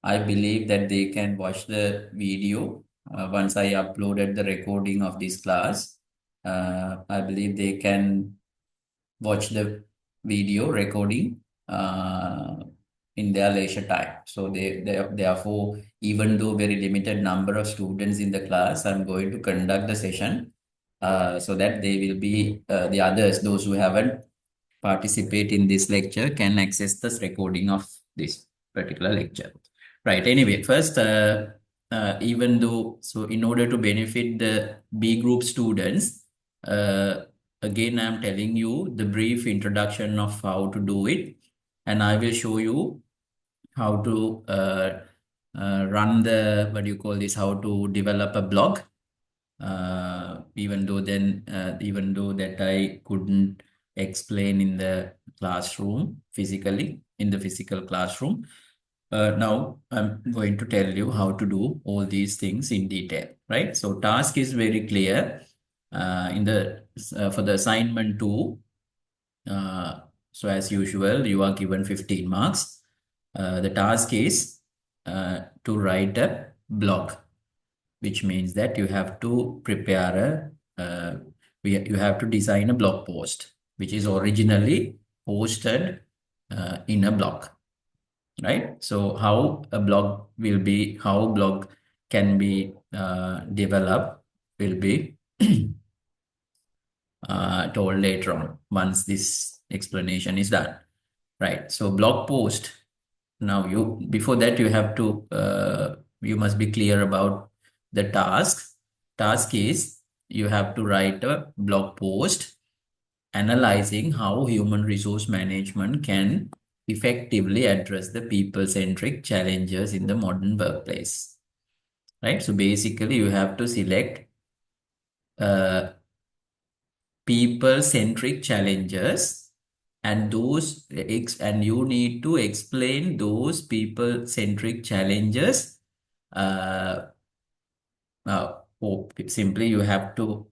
I believe that they can watch the video once I uploaded the recording of this class. I believe they can watch the video recording uh, in their leisure time. So therefore, even though very limited number of students in the class, I'm going to conduct the session so that they will be the others, those who haven't participate in this lecture can access this recording of this particular lecture. Right. Anyway, first, even though, so in order to benefit the B group students, again, I'm telling you the brief introduction of how to do it, and I will show you how to run the, what do you call this, how to develop a blog. Even though that I couldn't explain in the classroom physically, in the physical classroom. Now I'm going to tell you how to do all these things in detail, right? So task is very clear. In the For the assignment 2, so as usual, you are given 15 marks. The task is to write a blog, which means that you have to prepare you have to design a blog post, which is originally posted in a blog, right? So how blog can be developed will be told later on once this explanation is done, right? So blog post. Now before that you have to you must be clear about the task. Task is you have to write a blog post analyzing how human resource management can effectively address the people-centric challenges in the modern workplace. Right? So basically you have to select uh, people-centric challenges, and you need to explain those people-centric challenges. uh, or simply you have to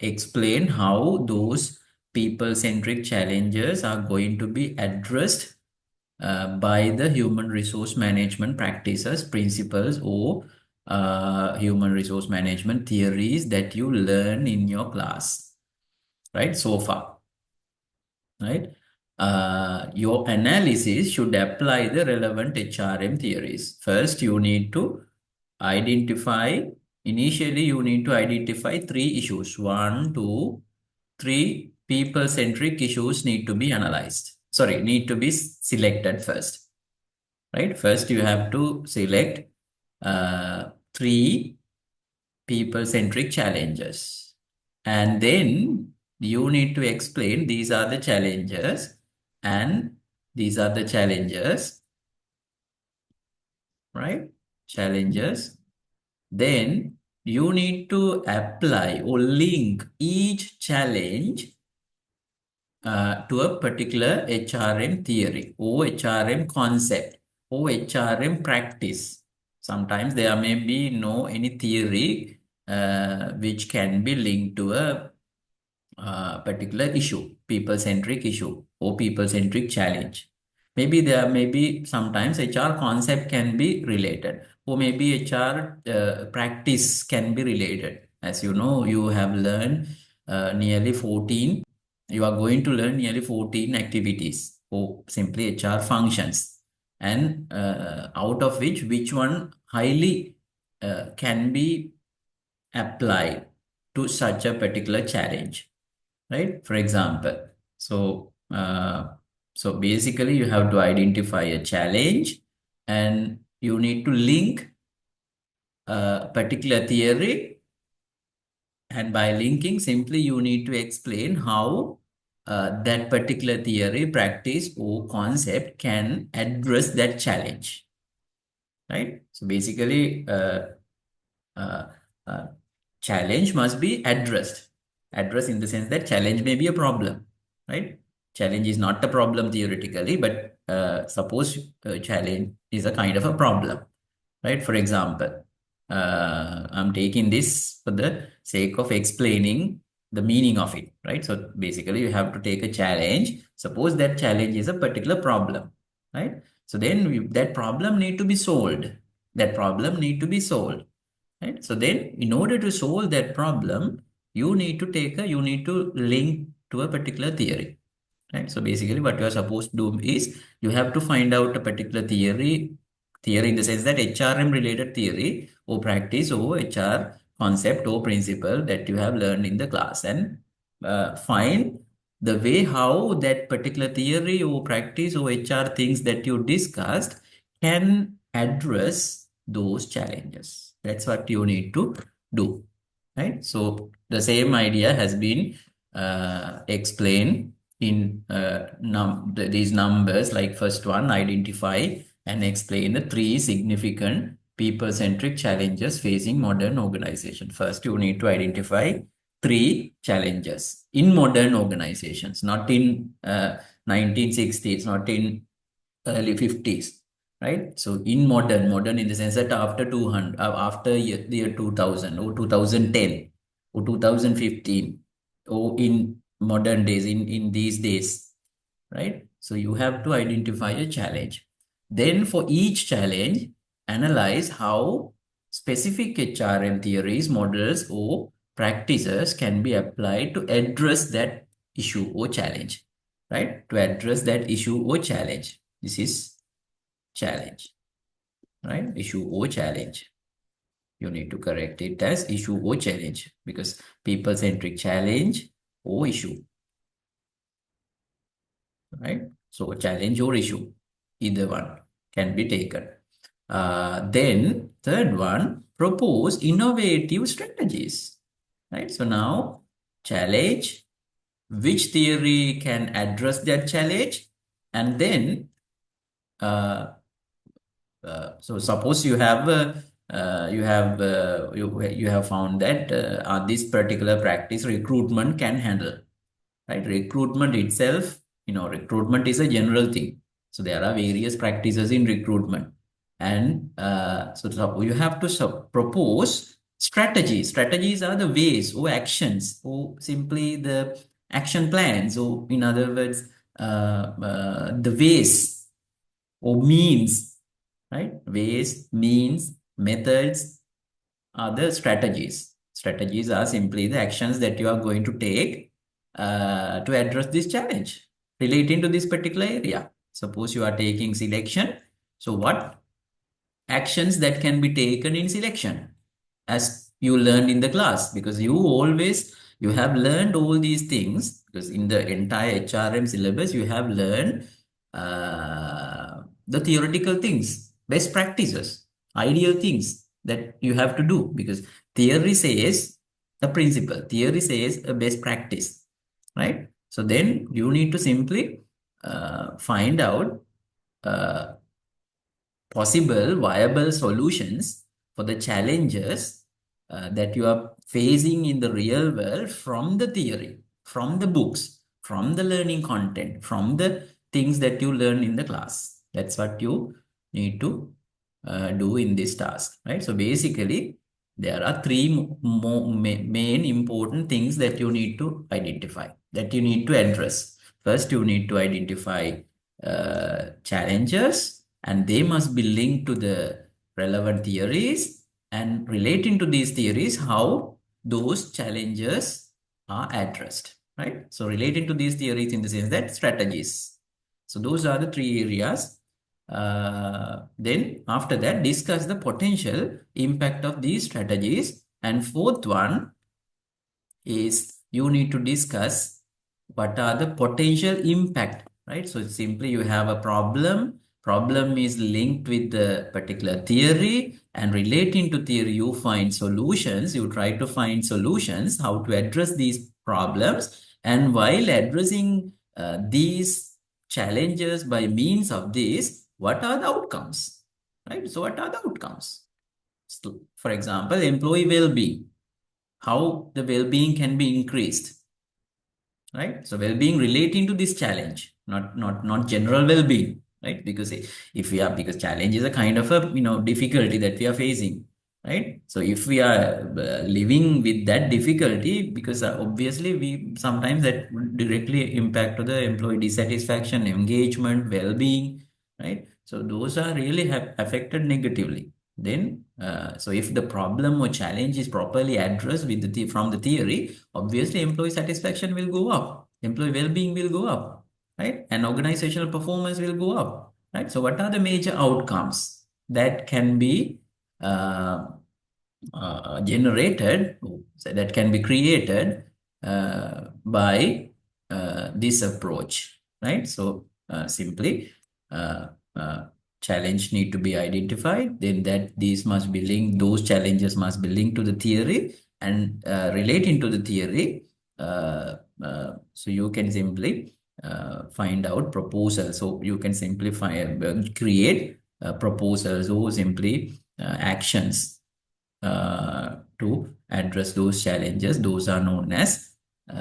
explain how those people-centric challenges are going to be addressed by the human resource management practices, principles, or human resource management theories that you learn in your class, right? So far, right? Your analysis should apply the relevant HRM theories. First, you need to identify, initially, you need to identify 3 issues. 1, 2, 3 people-centric issues need to be analyzed. Sorry, need to be selected first, right? First, you have to select 3 people-centric challenges. And then you need to explain these are the challenges and these are the challenges, right? Challenges. Then you need to apply or link each challenge to a particular HRM theory or HRM concept or HRM practice. Sometimes there may be no any theory which can be linked to a particular issue, people-centric issue or people-centric challenge. Maybe there may be sometimes HR concept can be related, or maybe HR practice can be related. As you know, you have learned nearly 14, you are going to learn nearly 14 activities or simply HR functions. And out of which one highly can be applied to such a particular challenge, right? For example, so basically you have to identify a challenge and you need to link a particular theory, and by linking simply you need to explain how that particular theory, practice, or concept can address that challenge, right? So basically uh, uh, challenge must be addressed. Address in the sense that challenge may be a problem, right? Challenge is not a problem theoretically, but suppose challenge is a kind of a problem, right? For example, I'm taking this for the sake of explaining the meaning of it, right? So basically, you have to take a challenge. Suppose that challenge is a particular problem, right? So then that problem need to be solved. That problem need to be solved, right? So then in order to solve that problem, you need to link to a particular theory, right? So basically what you are supposed to do is you have to find out a particular theory in the sense that HRM related theory or practice or HR concept or principle that you have learned in the class, and find the way how that particular theory or practice or HR things that you discussed can address those challenges. That's what you need to do, right? So the same idea has been explained in these numbers, like first one, identify and explain the three significant people-centric challenges facing modern organization. First, you need to identify three challenges in modern organizations, not in 1960s, not in early 50s, right? So in modern in the sense that after 200, after the year 2000 or 2010 or 2015, or in modern days, in these days, right? So you have to identify a challenge. Then for each challenge, analyze how specific HRM theories, models, or practices can be applied to address that issue or challenge, right? To address that issue or challenge. This is challenge, right? Issue or challenge. You need to correct it as issue or challenge because people-centric challenge or issue, right? So challenge or issue, either one can be taken. Then third one, propose innovative strategies, right? So now challenge, which theory can address that challenge, and then so suppose you have found that this particular practice recruitment can handle, right? Recruitment itself, recruitment is a general thing. So there are various practices in recruitment. And so you have to propose strategies. Strategies are the ways or actions or simply the action plans, or in other words, the ways or means, right? Ways, means, methods are the strategies. Strategies are simply the actions that you are going to take to address this challenge relating to this particular area. Suppose you are taking selection. So what actions that can be taken in selection as you learned in the class? Because you have learned all these things, because in the entire HRM syllabus you have learned the theoretical things, best practices, ideal things that you have to do, because theory says a principle, theory says a best practice, right? So then you need to simply find out uh, possible viable solutions for the challenges that you are facing in the real world from the theory, from the books, from the learning content, from the things that you learn in the class. That's what you need to do in this task, right? So basically, there are three main important things that you need to identify, that you need to address. First, you need to identify challenges, and they must be linked to the relevant theories, and relating to these theories, how those challenges are addressed, right? So relating to these theories in the sense that strategies. So those are the three areas. Then after that, discuss the potential impact of these strategies. And fourth one is you need to discuss what are the potential impact, right? So simply you have a problem is linked with the particular theory, and relating to theory you find solutions, you try to find solutions how to address these problems, and while addressing these challenges by means of this, what are the outcomes, right? So what are the outcomes? So, for example, employee well-being, how the well-being can be increased, right? So well-being relating to this challenge, not general well-being, right? Because if we are, because challenge is a kind of a difficulty that we are facing, right? So if we are living with that difficulty, because obviously we sometimes that would directly impact to the employee dissatisfaction, engagement, well-being, right? So those are really have affected negatively. Then, so if the problem or challenge is properly addressed with from the theory, obviously employee satisfaction will go up, employee well-being will go up, right? And organizational performance will go up, right? So what are the major outcomes that can be uh, generated, so that can be created by this approach, right? So simply uh, uh, challenge need to be identified, then that these must be linked, those challenges must be linked to the theory and relating to the theory. So you can simply find out proposals. So you can simplify, create proposals or simply actions to address those challenges. Those are known as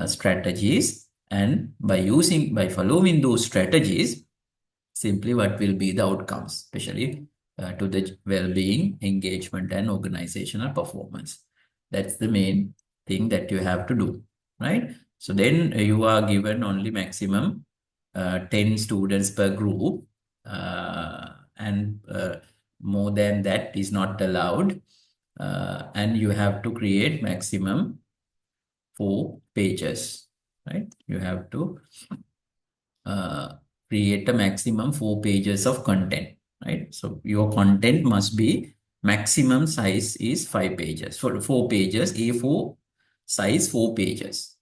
strategies. And by following those strategies, simply what will be the outcomes, especially to the well-being, engagement, and organizational performance. That's the main thing that you have to do, right? So then you are given only maximum 10 students per group, and more than that is not allowed. And you have to create maximum 4 pages, right? You have to uh, create a maximum 4 pages of content, right? So your content must be maximum size is 5 pages. For 4 pages, A4 size 4 pages,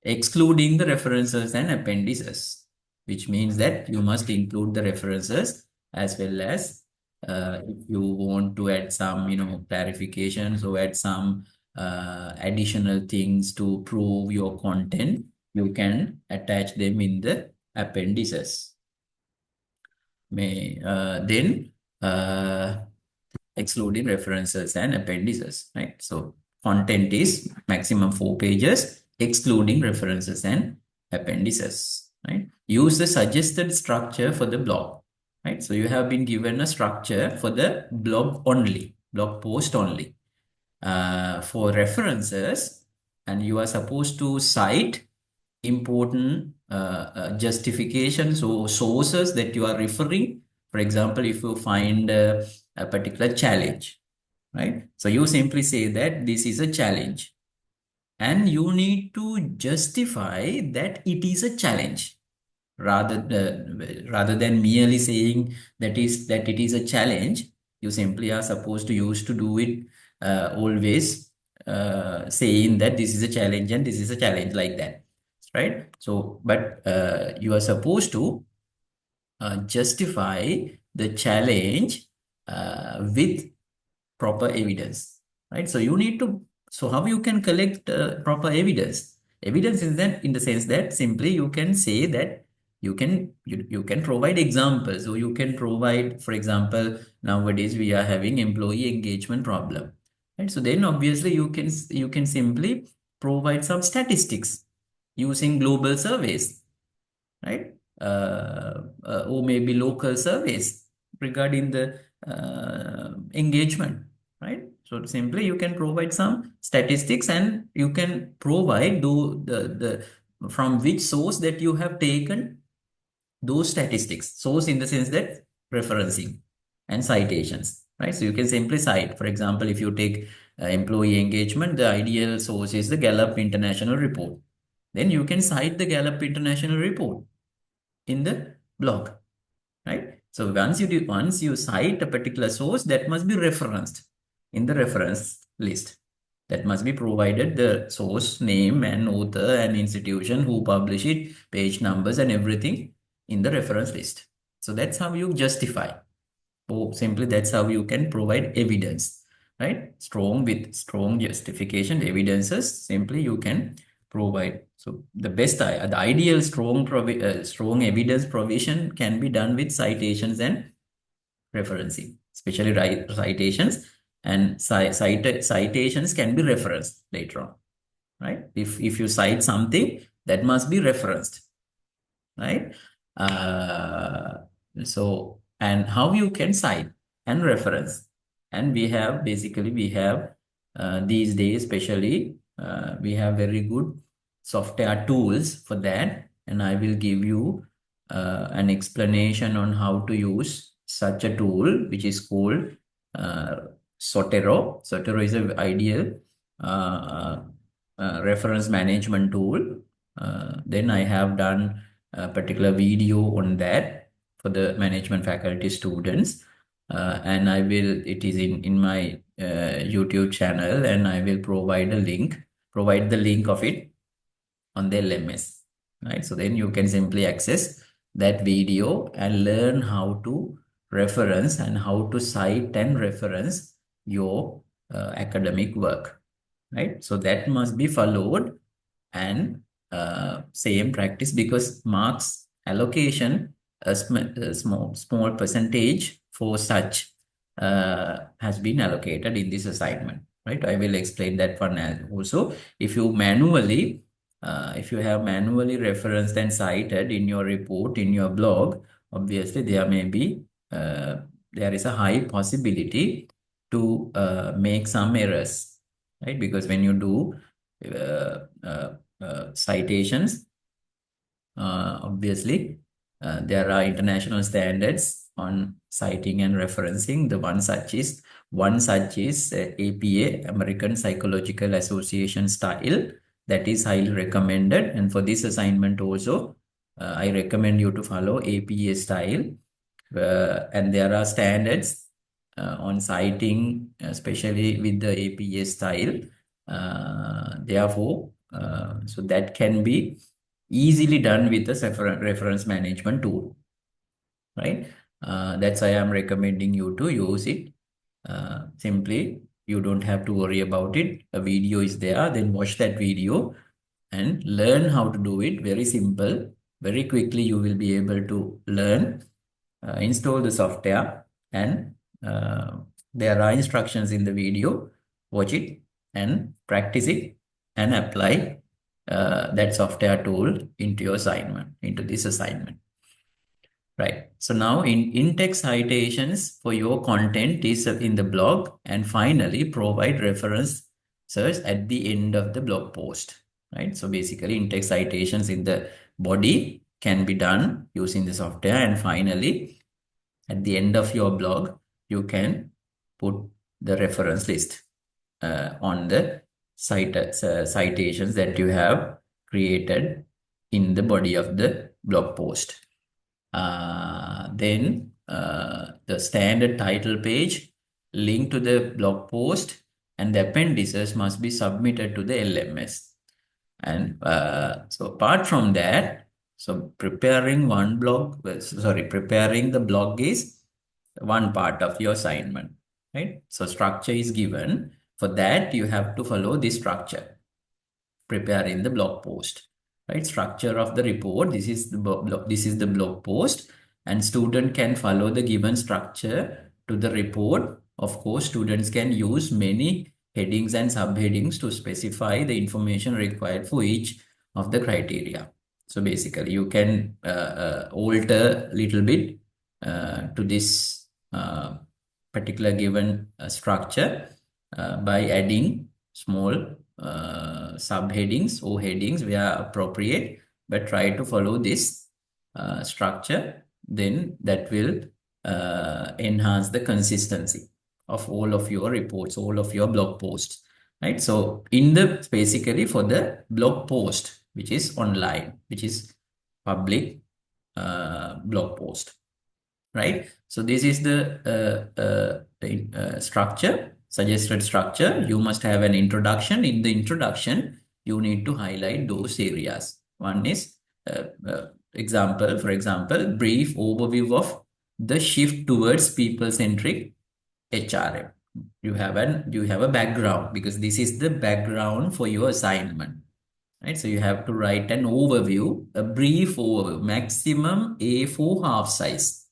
excluding the references and appendices, which means that you must include the references as well as if you want to add some, clarifications or add some additional things to prove your content, you can attach them in the appendices. Then excluding references and appendices, right? So content is maximum 4 pages, excluding references and appendices, right? Use the suggested structure for the blog, right? So you have been given a structure for the blog post only. For references, and you are supposed to cite important justifications or sources that you are referring. For example, if you find a particular challenge, right? So you simply say that this is a challenge, and you need to justify that it is a challenge rather than merely saying that it is a challenge. You simply are supposed to use to do it always saying that this is a challenge and this is a challenge, like that, right? So but you are supposed to justify the challenge with proper evidence, right? So you need to, so how you can collect proper evidence? Evidence is that in the sense that simply you can say that you can provide examples, or you can provide, for example, nowadays we are having employee engagement problem, right? So then obviously you can simply provide some statistics using global surveys, right? Or maybe local surveys regarding the engagement, right? So simply you can provide some statistics, and you can provide the from which source that you have taken those statistics. Source in the sense that referencing and citations, right? So you can simply cite, for example, if you take employee engagement, the ideal source is the Gallup International Report. Then you can cite the Gallup International Report in the blog, right? So once you cite a particular source, that must be referenced in the reference list. That must be provided the source name and author and institution who publish it, page numbers and everything in the reference list. So that's how you justify. Or simply that's how you can provide evidence, right? With strong justification, evidences, simply you can provide. So the ideal strong evidence provision can be done with citations and referencing, especially citations, and citations can be referenced later on, right? If you cite something, that must be referenced, right? Uh, and how you can cite and reference. And we have these days, especially, we have very good software tools for that. And I will give you an explanation on how to use such a tool which is called uh, Sotero. Sotero is an ideal uh, reference management tool. Then I have done a particular video on that for the management faculty students. And it is in my YouTube channel, and I will provide the link of it on the LMS, right? So then you can simply access that video and learn how to reference and how to cite and reference your academic work, right? So that must be followed, and same practice, because marks allocation, a small percentage for such has been allocated in this assignment, right? I will explain that one as also. If you have manually referenced and cited in your report, in your blog, obviously uh, there is a high possibility to make some errors, right? Because when you do citations, obviously, there are international standards on citing and referencing. One such is APA, American Psychological Association style. That is highly recommended. And for this assignment also, I recommend you to follow APA style. And there are standards on citing, especially with the APA style. So that can be easily done with the reference management tool, right? That's why I'm recommending you to use it. Simply, you don't have to worry about it. A video is there, then watch that video and learn how to do it. Very simple. Very quickly, you will be able to learn, install the software, and there are instructions in the video. Watch it and practice it and apply that software tool into this assignment. Right. So now in-text citations for your content is in the blog, and finally provide references at the end of the blog post. Right. So basically in-text citations in the body can be done using the software, and finally at the end of your blog, you can put the reference list on the citations that you have created in the body of the blog post. Then the standard title page, link to the blog post, and the appendices must be submitted to the LMS. And so apart from that, so preparing the blog is one part of your assignment, right? So structure is given. For that, you have to follow this structure. Preparing the blog post, right? Structure of the report. This is the blog post, and student can follow the given structure to the report. Of course, students can use many headings and subheadings to specify the information required for each of the criteria. So basically, you can alter a little bit to this particular given structure by adding small subheadings or headings where appropriate, but try to follow this structure. Then that will enhance the consistency of all of your reports, all of your blog posts, right? So basically for the blog post, which is online, which is public blog post, right? So this is the structure, suggested structure. You must have an introduction. In the introduction, you need to highlight those areas. One is for example, brief overview of the shift towards people-centric HRM. You have a background, because this is the background for your assignment, right? So you have to write an overview, a brief overview, maximum A4 half size.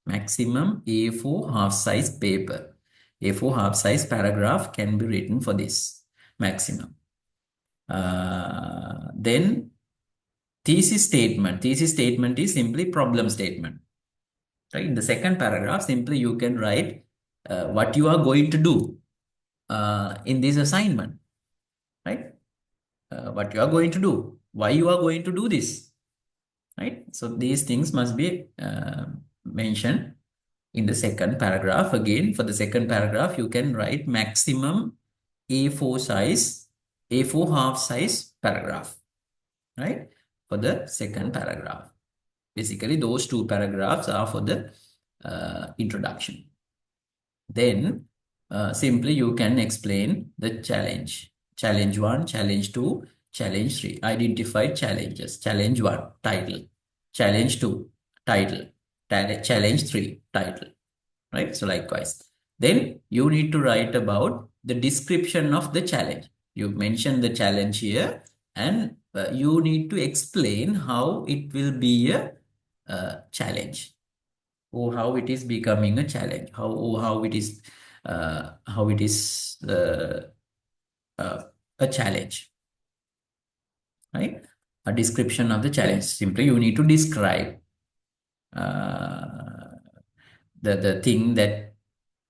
Maximum A4 half size paper. A4 half size paragraph can be written for this maximum. Then thesis statement. Thesis statement is simply problem statement. Right? In the second paragraph, simply you can write what you are going to do in this assignment. Right? What you are going to do, why you are going to do this. Right? So these things must be mentioned In the second paragraph, again, for the second paragraph, you can write maximum A4 size, A4 half size paragraph, right? For the second paragraph. Basically, those two paragraphs are for the introduction. Then simply you can explain the challenge. Challenge 1, challenge 2, challenge 3. Identify challenges. Challenge 1, title. Challenge 2, title. Challenge 3, title. Right? So likewise. Then you need to write about the description of the challenge. You mention the challenge here, and you need to explain how it will be a challenge, or how it is becoming a challenge, how it is uh, a challenge, right? A description of the challenge. Simply, you need to describe uh, the thing that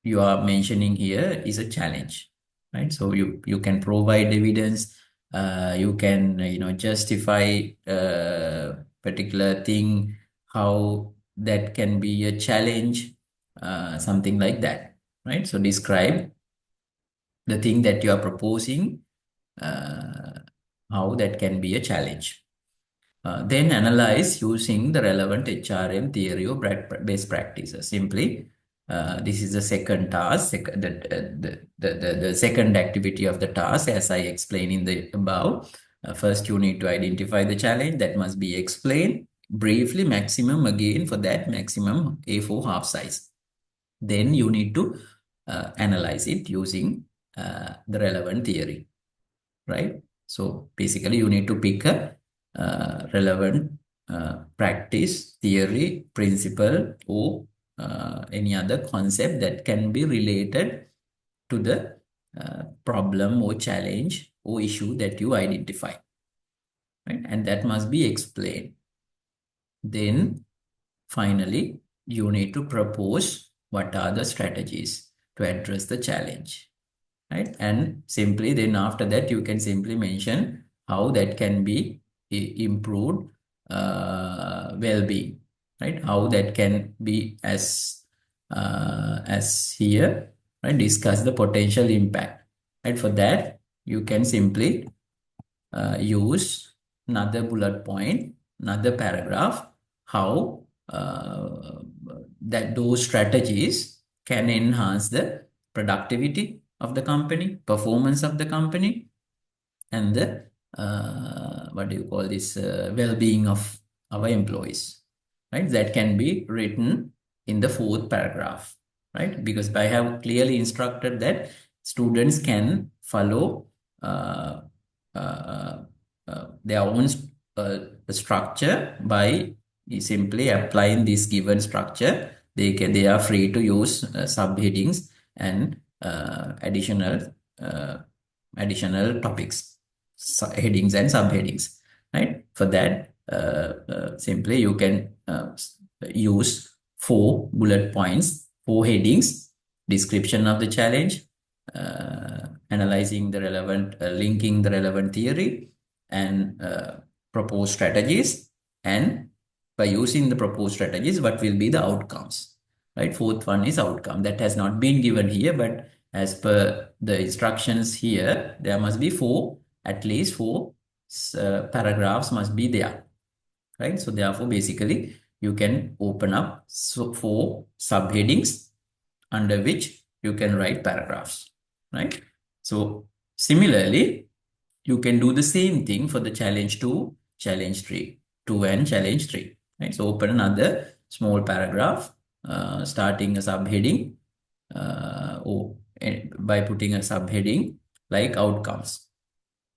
you are mentioning here is a challenge, right? So you can provide evidence, you can justify particular thing, how that can be a challenge, something like that, right? So describe the thing that you are proposing, uh, how that can be a challenge. Then analyze using the relevant HRM theory or best practices. Simply, this is the second task, the second activity of the task, as I explained in the above. First, you need to identify the challenge that must be explained briefly, maximum again for that maximum A4 half size. Then you need to analyze it using the relevant theory, right? So basically, you need to pick a relevant practice, theory, principle, or any other concept that can be related to the problem or challenge or issue that you identify, right? And that must be explained. Then finally, you need to propose what are the strategies to address the challenge, right? And simply then after that, you can simply mention how that can be improved well-being, right? How that can be as here, right? Discuss the potential impact, right? For that, you can simply use another bullet point, another paragraph, how that those strategies can enhance the productivity of the company, performance of the company, and the what do you call this well-being of our employees, right? That can be written in the fourth paragraph, right? Because I have clearly instructed that students can follow uh, uh, their own structure by simply applying this given structure. They are free to use subheadings and uh, additional topics, headings and subheadings, right? For that, simply you can use 4 bullet points, 4 headings: description of the challenge, analyzing the relevant, linking the relevant theory, and propose strategies. And by using the proposed strategies, what will be the outcomes, right? Fourth one is outcome. That has not been given here, but as per the instructions here, there must be at least four paragraphs must be there, right? So therefore, basically, you can open up 4 subheadings under which you can write paragraphs, right? So similarly, you can do the same thing for the challenge 2, challenge 3, 2 and challenge 3, right? So open another small paragraph, starting a subheading, or by putting a subheading like outcomes,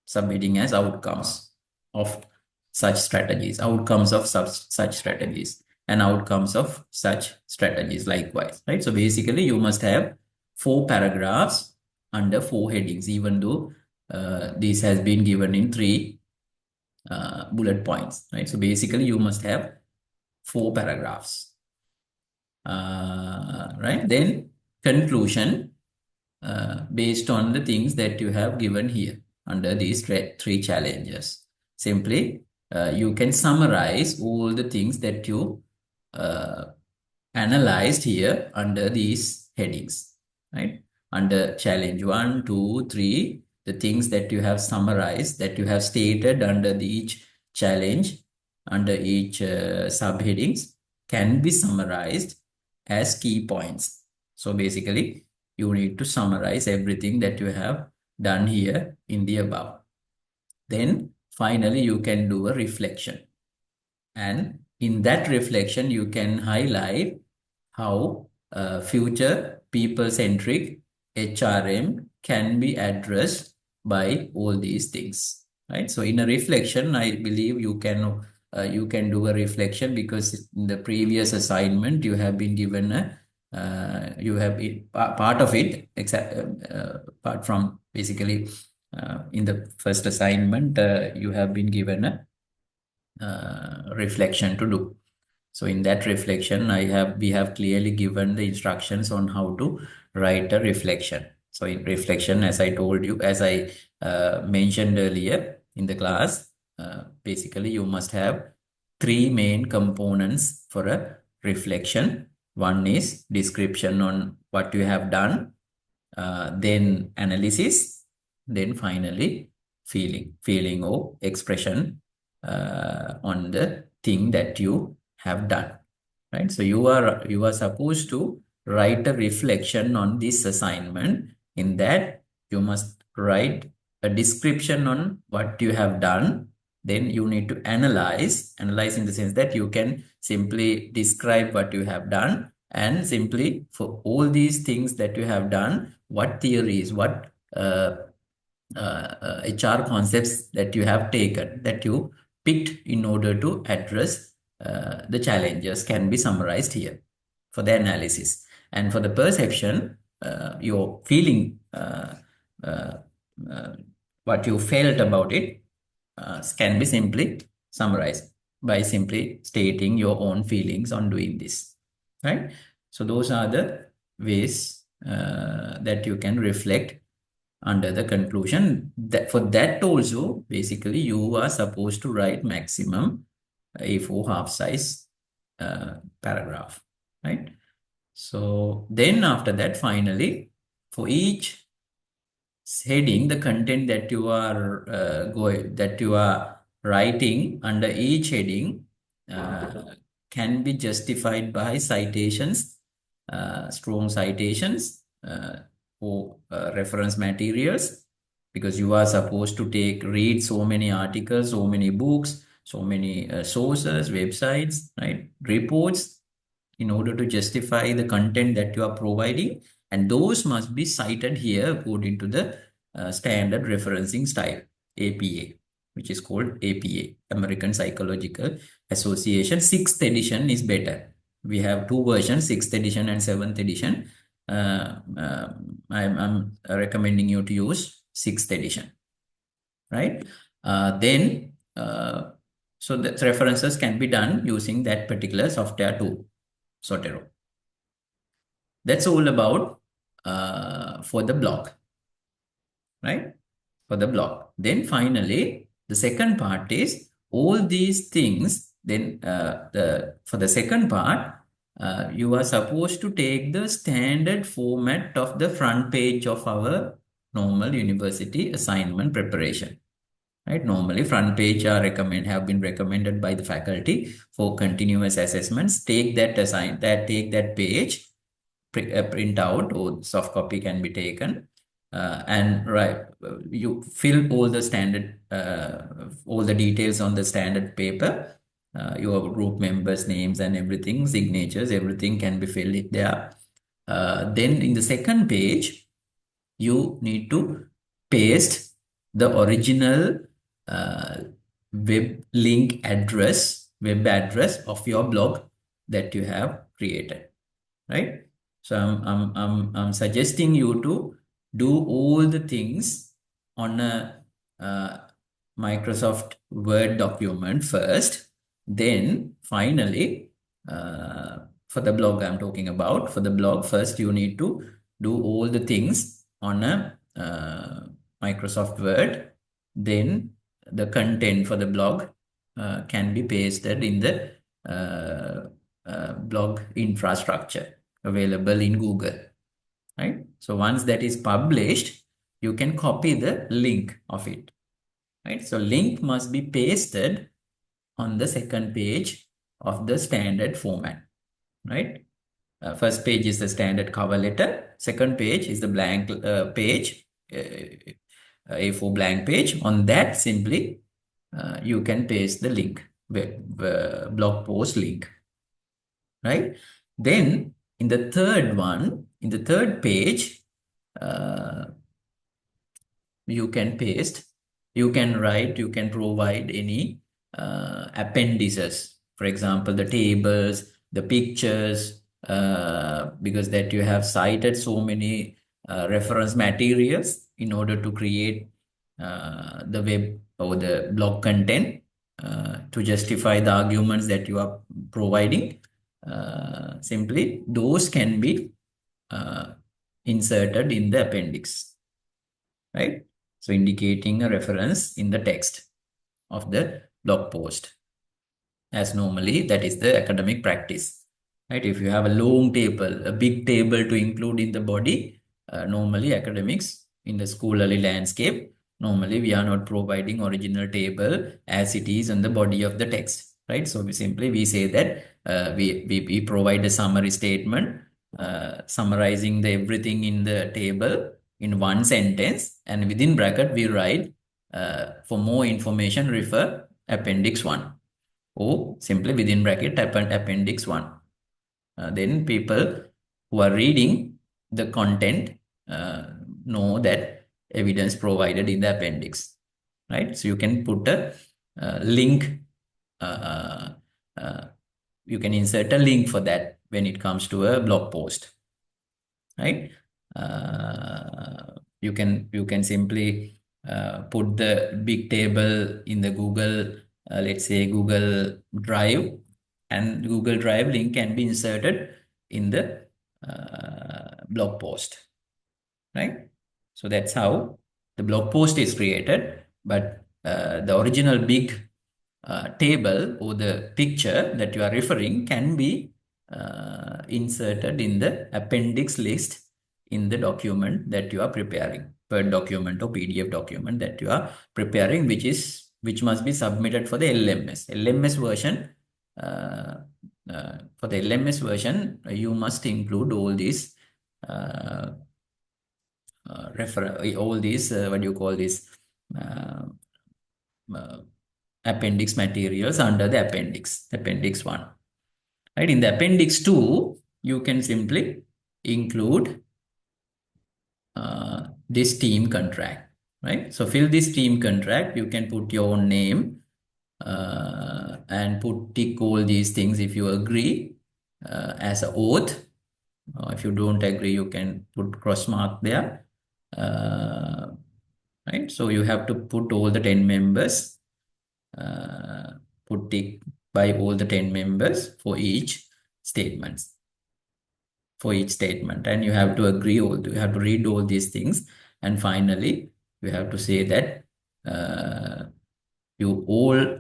subheading as outcomes of such strategies, outcomes of such strategies, and outcomes of such strategies likewise, right? So basically, you must have 4 paragraphs under 4 headings, even though this has been given in 3 bullet points, right? So basically, you must have 4 paragraphs, right? Then conclusion, based on the things that you have given here under these 3 challenges. Simply, you can summarize all the things that you uh, analyzed here under these headings, right? Under challenge 1, 2, 3, the things that you have summarized, that you have stated under each challenge, under each subheadings, can be summarized as key points. So basically, you need to summarize everything that you have done here in the above. Then finally, you can do a reflection. And in that reflection, you can highlight how future people-centric HRM can be addressed by all these things, right? So in a reflection, I believe you can do a reflection because in the previous assignment you have been given a you have part of it, except apart from basically in the first assignment you have been given a reflection to do. So in that reflection, we have clearly given the instructions on how to write a reflection. So in reflection, as I told you, as I mentioned earlier in the class, basically you must have three main components for a reflection. One is description on what you have done, then analysis, then finally feeling or expression on the thing that you have done, right? So you are supposed to write a reflection on this assignment. In that, you must write a description on what you have done. Then you need to analyze in the sense that you can simply describe what you have done, and simply for all these things that you have done, what theories, what HR concepts that you have taken, that you picked in order to address the challenges can be summarized here for the analysis. And for the perception, your feeling, uh, uh, what you felt about it can be simply summarized by simply stating your own feelings on doing this, right? So those are the ways that you can reflect under the conclusion. That for that also, basically you are supposed to write maximum A4 half size paragraph, right? So then after that, finally, for each heading, the content that you are that you are writing under each heading can be justified by citations, strong citations, or reference materials, because you are supposed to read so many articles, so many books, so many sources, websites, right, reports, in order to justify the content that you are providing, and those must be cited here according to the standard referencing style, APA, which is called APA, American Psychological Association. Sixth edition is better. We have two versions, sixth edition and seventh edition. I'm recommending you to use sixth edition, right? Then, so the references can be done using that particular software tool, Sotero. That's all about for the block, right? For the block. Then finally, the second part is all these things. Then for the second part, you are supposed to take the standard format of the front page of our normal university assignment preparation. Right? Normally, front page have been recommended by the faculty for continuous assessments. Take that page, print out, or soft copy can be taken, and you fill all the standard all the details on the standard paper, your group members' names and everything, signatures, everything can be filled there. Then in the second page, you need to paste the original uh, web address of your blog that you have created, right? So I'm suggesting you to do all the things on a Microsoft Word document first. Then finally, for the blog I'm talking about, for the blog first, you need to do all the things on a Microsoft Word. Then the content for the blog can be pasted in the blog infrastructure available in Google, right? So once that is published, you can copy the link of it, right? So link must be pasted on the second page of the standard format, right? First page is the standard cover letter. Second page is the blank page, A4 blank page. On that, simply you can paste the link, blog post link, right? Then in the third one, in the third page, uh, you can paste, you can write, you can provide any appendices. For example, the tables, the pictures, because that you have cited so many reference materials in order to create the web or the blog content to justify the arguments that you are providing. Simply, those can be inserted in the appendix, right? So indicating a reference in the text of the blog post, as normally that is the academic practice, right? If you have a long table, a big table to include in the body, normally academics in the scholarly landscape, normally we are not providing original table as it is on the body of the text, right? So we say that we provide a summary statement summarizing the everything in the table in one sentence, and within bracket we write for more information refer appendix 1, or simply within bracket type appendix 1. Then people who are reading the content know that evidence provided in the appendix, right? So you can put a link, uh, uh, you can insert a link for that when it comes to a blog post, right? You can simply put the big table in the Google, let's say Google Drive, and Google Drive link can be inserted in the blog post, right? So that's how the blog post is created, but the original big table or the picture that you are referring can be inserted in the appendix list in the document that you are preparing, Word document or PDF document that you are preparing, which must be submitted for the LMS. LMS version, for the LMS version, you must include all these all these what do you call this uh, uh, appendix materials under the appendix 1, right? In the appendix 2, you can simply include this team contract, right? So fill this team contract, you can put your own name and put tick all these things if you agree as a oath. If you don't agree, you can put cross mark there, right? So you have to put all the 10 members, put tick by all the 10 members for each statement, and you have to agree you have to read all these things, and finally you have to say that uh, you all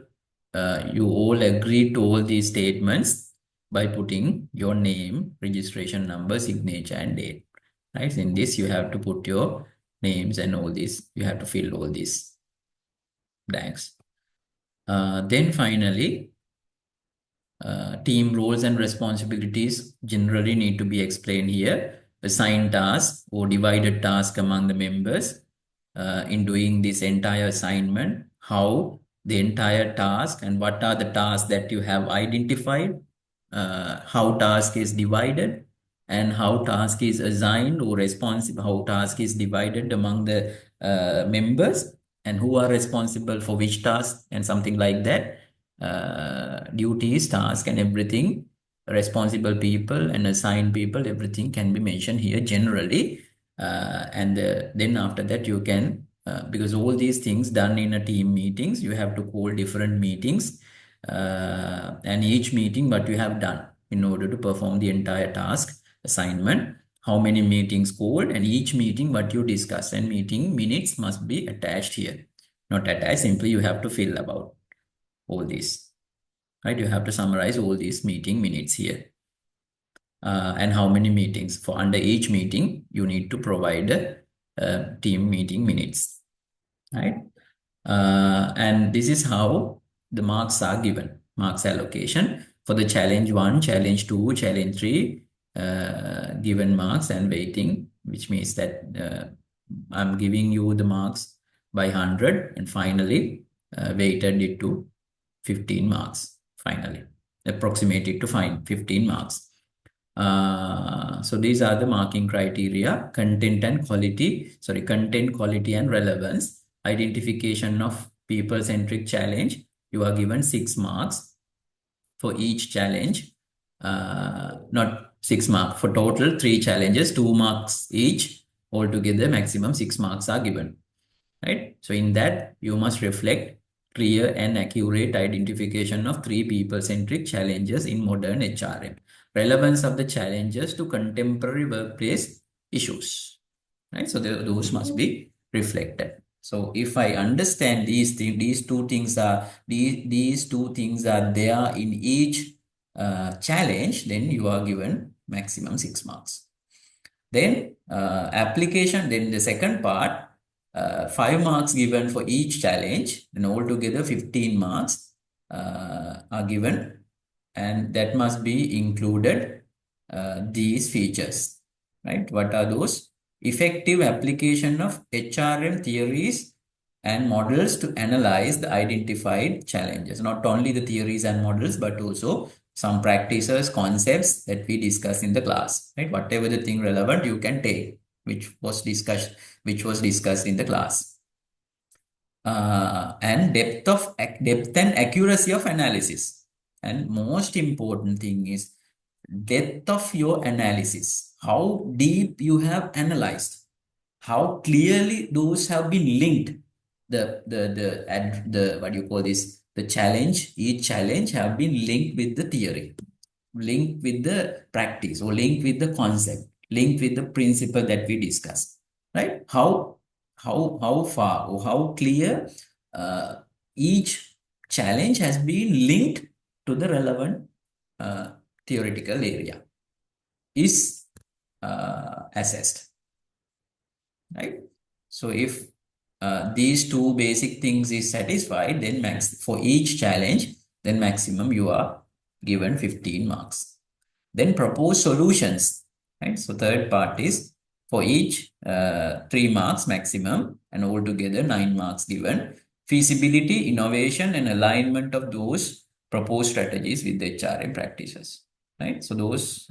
you all agree to all these statements by putting your name, registration number, signature, and date, right? In this you have to put your names and all this, you have to fill all these blanks. Then finally, team roles and responsibilities generally need to be explained here. Assigned tasks or divided task among the members in doing this entire assignment, how the entire task and what are the tasks that you have identified, how task is divided, and how task is assigned or responsible, how task is divided among the members, and who are responsible for which task, and something like that. Duties, task, and everything, responsible people and assigned people, everything can be mentioned here generally. And then after that you can, because all these things done in a team meetings, you have to call different meetings, and each meeting what you have done in order to perform the entire task assignment, how many meetings called, and each meeting what you discuss, and meeting minutes must be attached here. Not attached, simply you have to fill about all this. right? You have to summarize all these meeting minutes here. And how many meetings. For under each meeting, you need to provide team meeting minutes, right? And this is how the marks are given. Marks allocation for the challenge 1, challenge 2, challenge 3, given marks and weighting, which means that I'm giving you the marks by 100 and finally weighted it to 15 marks, finally, approximated to 15 marks. So these are the marking criteria: content, quality, and relevance. Identification of people-centric challenge. You are given 6 marks for each challenge. Not 6 marks for total 3 challenges, 2 marks each. Altogether, maximum 6 marks are given, right? So in that, you must reflect clear and accurate identification of 3 people-centric challenges in modern HRM. Relevance of the challenges to contemporary workplace issues, right? So those must be reflected. So if I understand these two things are there in each challenge, then you are given maximum 6 marks. Then application, then the second part, 5 marks given for each challenge, and altogether 15 marks are given, and that must be included these features, right? What are those? Effective application of HRM theories and models to analyze the identified challenges. Not only the theories and models, but also some practices, concepts that we discuss in the class, right? Whatever the thing relevant, you can take, which was discussed in the class. And depth and accuracy of analysis. And most important thing is depth of your analysis. How deep you have analyzed, how clearly those have been linked. The what do you call this? The challenge, each challenge have been linked with the theory, linked with the practice, or linked with the concept, linked with the principle that we discussed, right? How far or how clear uh, each challenge has been linked to the relevant uh, theoretical area is assessed, right? So if these two basic things is satisfied, then for each challenge, then maximum you are given 15 marks. Then propose solutions, right? So third part is for each 3 marks maximum, and altogether 9 marks given. Feasibility, innovation, and alignment of those proposed strategies with the HRM practices, right? So those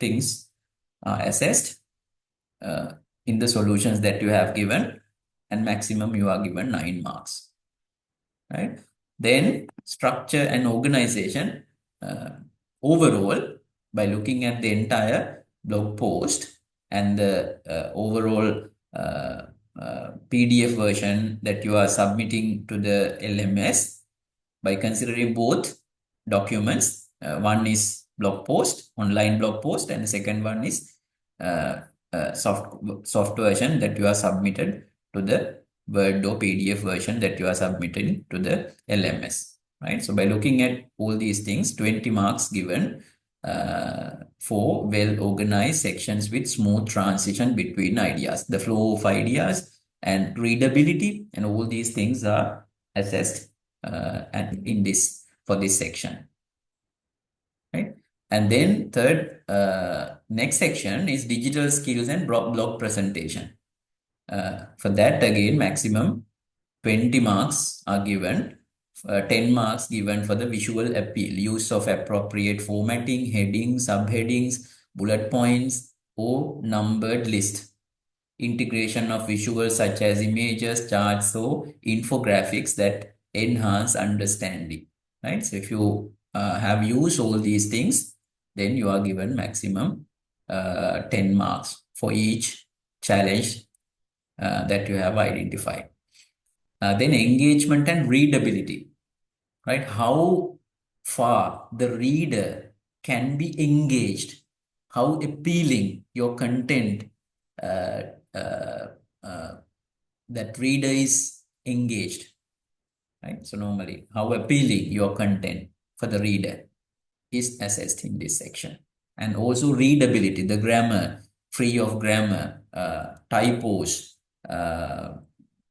things are assessed uh, in the solutions that you have given, and maximum you are given 9 marks, right? Then structure and organization, uh, overall, by looking at the entire blog post and the overall PDF version that you are submitting to the LMS, by considering both documents. One is blog post, online blog post, and the second one is uh, soft version that you are submitted to the Word or PDF version that you are submitting to the LMS, right? So by looking at all these things, 20 marks given for well-organized sections with smooth transition between ideas, the flow of ideas and readability, and all these things are assessed and in this for this section, right? And then third, next section is digital skills and blog presentation. For that, again, maximum 20 marks are given. 10 marks given for the visual appeal, use of appropriate formatting, headings, subheadings, bullet points, or numbered list. Integration of visuals such as images, charts, or infographics that enhance understanding, right? So if you have used all these things, then you are given maximum 10 marks for each challenge that you have identified. Then engagement and readability, right? How far the reader can be engaged, how appealing your content, uh, uh, uh, that reader is engaged, right? So normally, how appealing your content. for the reader is assessed in this section. And also readability, the grammar, free of grammar, typos,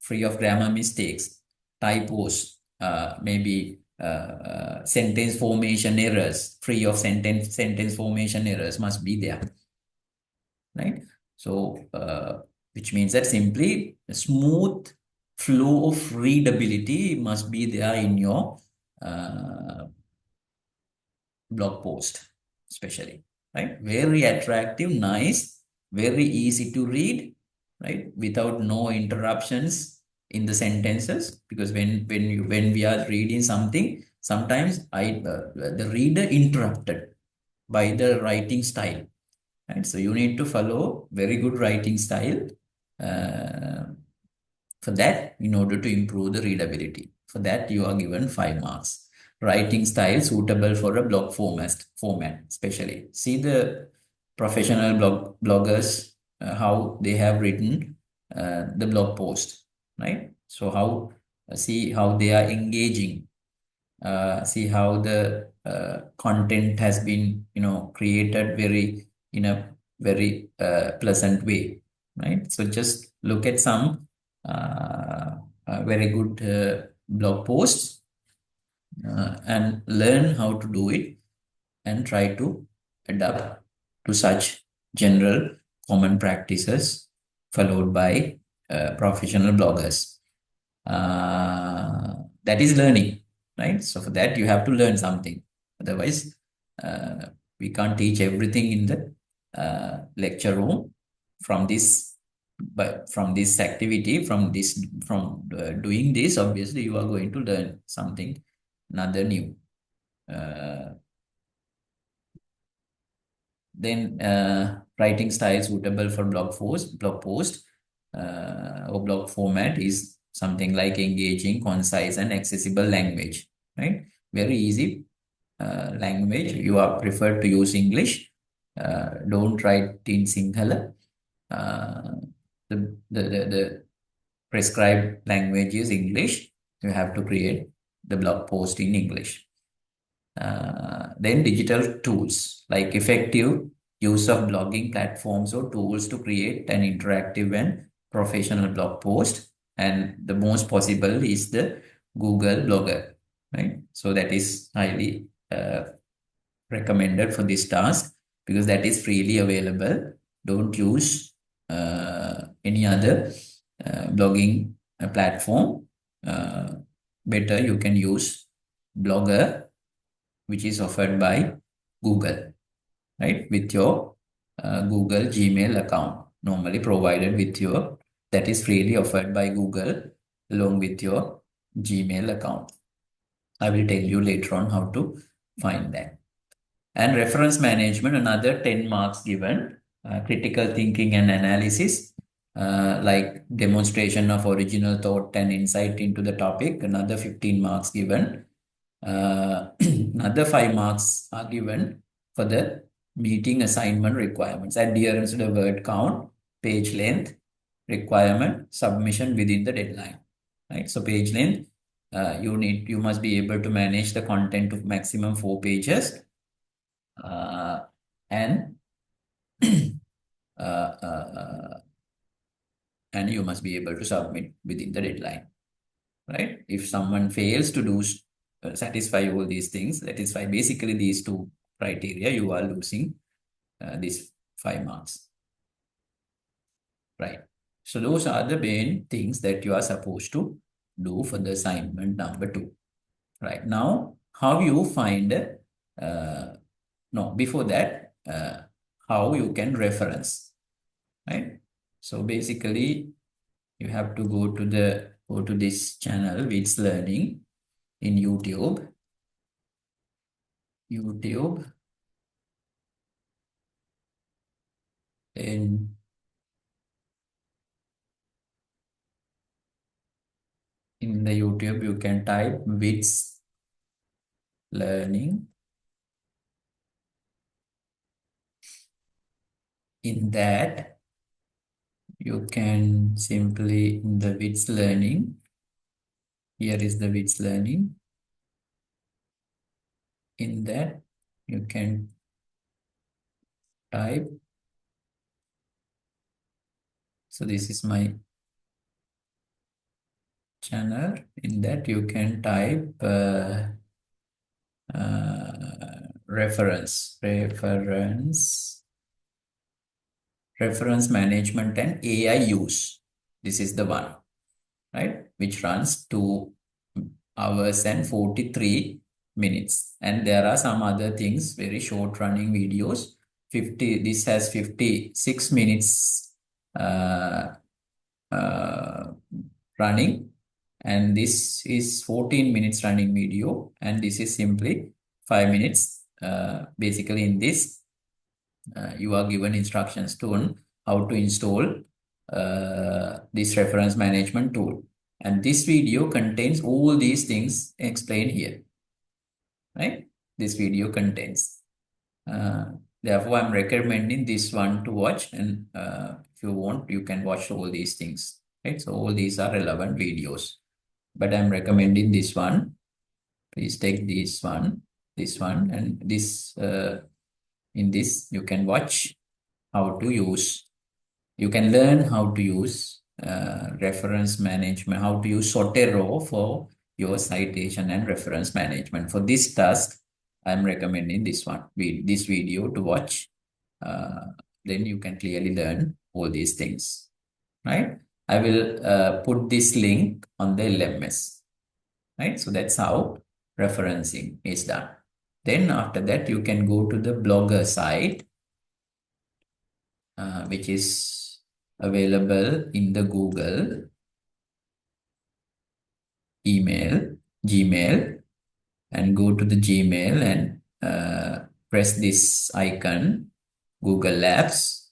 free of grammar mistakes, typos, maybe sentence formation errors, free of sentence formation errors must be there, right? So, which means that simply a smooth flow of readability must be there in your uh, blog post, especially, right? Very attractive, nice, very easy to read, right? Without no interruptions in the sentences. Because when we are reading something, sometimes the reader interrupted by the writing style, right? So you need to follow very good writing style. Uh, for that, in order to improve the readability, for that you are given 5 marks. Writing style suitable for a blog format, especially. See the professional bloggers, how they have written the blog post, right? So how see how they are engaging, see how the content has been, created very in a very pleasant way, right? So just look at some very good blog posts and learn how to do it and try to adapt to such general common practices followed by professional bloggers. That is learning, right? So for that, you have to learn something. Otherwise, uh, we can't teach everything in the lecture room. From this, but from this activity, from doing this, obviously, you are going to learn something, another new. Uh, then writing style suitable for blog post or blog format is something like engaging, concise, and accessible language, right? Very easy language. You are preferred to use English. Don't write in Sinhala. Uh, the prescribed language is English. You have to create the blog post in English. Then digital tools like effective use of blogging platforms or tools to create an interactive and professional blog post. And the most possible is the Google Blogger, right? So that is highly recommended for this task because that is freely available. Don't use any other blogging platform. Uh, Better you can use Blogger, which is offered by Google, right? With your Google Gmail account, normally provided with your, that is freely offered by Google along with your Gmail account. I will tell you later on how to find that. And reference management, another 10 marks given. Critical thinking and analysis, like demonstration of original thought and insight into the topic, another 15 marks given. Another 5 marks are given for the meeting assignment requirements, adherence to the word count, page length, requirement, submission within the deadline. Right? So page length, you must be able to manage the content of maximum 4 pages, uh, and uh, uh, and you must be able to submit within the deadline, right? If someone fails to satisfy all these things, satisfy basically these two criteria, you are losing these 5 marks, right? So those are the main things that you are supposed to do for the assignment number 2. Right now, how you find, no, before that, how you can reference, right? So basically, you have to go to this channel, Wits Learning in YouTube. YouTube, and in the YouTube, you can type Wits Learning. In that, you can simply, in the Wits Learning, here is the Wits Learning. In that, you can type. So this is my channel. In that, you can type reference management and AI use. This is the one, right? Which runs 2 hours and 43 minutes. And there are some other things, very short running videos. This has 56 minutes uh, uh, running, and this is 14 minutes running video, and this is simply 5 minutes. Basically, in this, you are given instructions to on how to install this reference management tool. And this video contains all these things explained here, right? This video contains. Uh, Therefore, I'm recommending this one to watch. And if you want, you can watch all these things, right? So all these are relevant videos. But I'm recommending this one. Please take this one, and this. In this, you can watch how to use. You can learn how to use reference management, how to use Sotero for your citation and reference management. For this task, I'm recommending this one, this video to watch. Then you can clearly learn all these things, right? I will put this link on the LMS, right? So that's how referencing is done. Then after that, you can go to the Blogger site, which is available in the Google Gmail, and go to the Gmail and press this icon, Google Labs,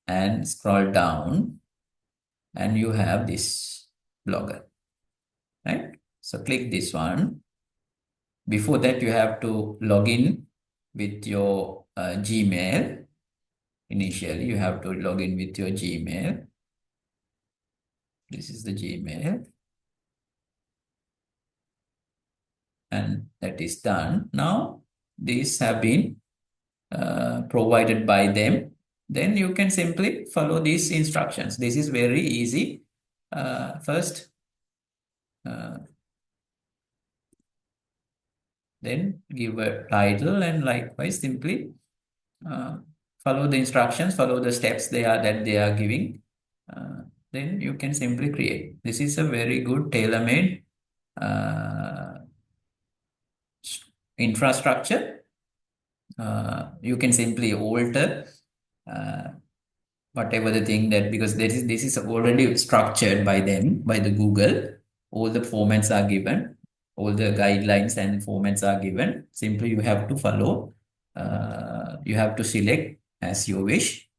and scroll down, and you have this blogger, right? So click this one. Before that, you have to log in with your Gmail. Initially, you have to log in with your Gmail. This is the Gmail. And that is done. Now, these have been provided by them. Then you can simply follow these instructions. This is very easy. First, then give a title, and likewise simply uh, follow the instructions, follow the steps that they are giving. Then you can simply create. This is a very good tailor-made infrastructure. You can simply alter uh, whatever the thing that, because this is already structured by them, by the Google. All the formats are given, all the guidelines and formats are given. Simply you have to follow. You have to select as you wish.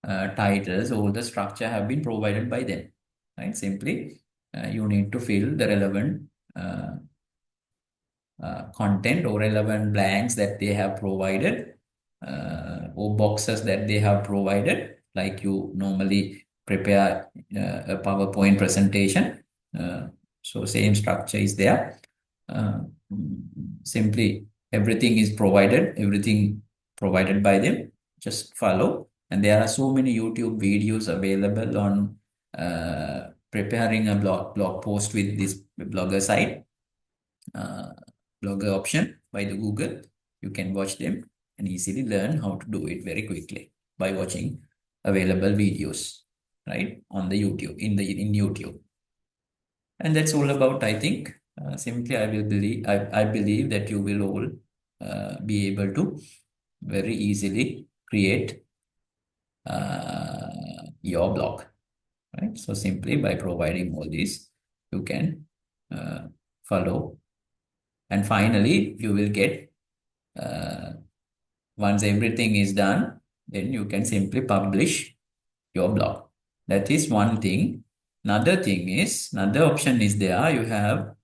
Titles, all the structure have been provided by them, right? Simply you need to fill the relevant content or relevant blanks that they have provided, or boxes that they have provided, like you normally prepare a PowerPoint presentation. So same structure is there. Uh, Simply everything provided by them. Just follow. And there are so many YouTube videos available on preparing a blog post with this blogger site. Blogger option by the Google. You can watch them and easily learn how to do it very quickly by watching available videos, right, on the YouTube, in YouTube. And that's all about, I think. Simply, I believe that you will all be able to very easily create your blog, right? So simply by providing all this, you can follow. And finally, you will get, once everything is done, then you can simply publish your blog. That is one thing. Another option is there. You have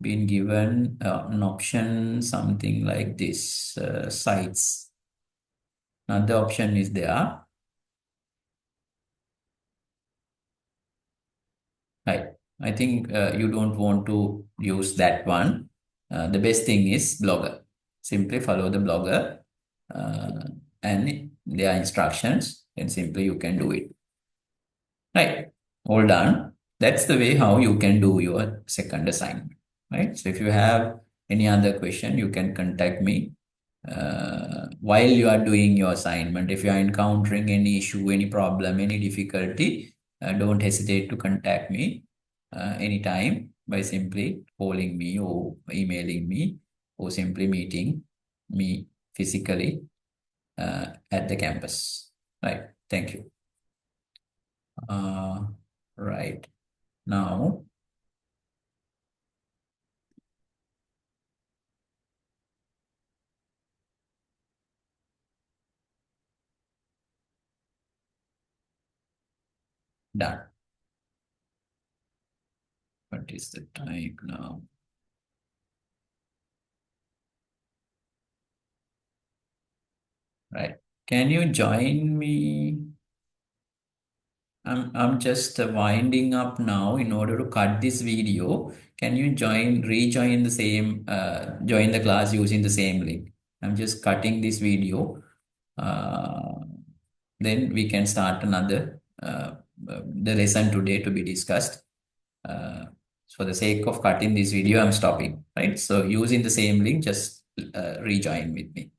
been given an option, something like this, sites. Another option is there. Right. I think you don't want to use that one. The best thing is Blogger. Simply follow the blogger and their instructions, and simply you can do it. Right. All done. That's the way how you can do your second assignment. Right. So if you have any other question, you can contact me while you are doing your assignment. If you are encountering any issue, any problem, any difficulty, don't hesitate to contact me anytime by simply calling me or emailing me or simply meeting me physically at the campus. Right. Thank you. Uh, right. Now, done. What is the time now? Right. Can you join me? I'm just winding up now in order to cut this video. Can you rejoin the same, join the class using the same link? I'm just cutting this video. Uh, then we can start another, the lesson today to be discussed. Uh, for the sake of cutting this video, I'm stopping, right? So using the same link, just rejoin with me.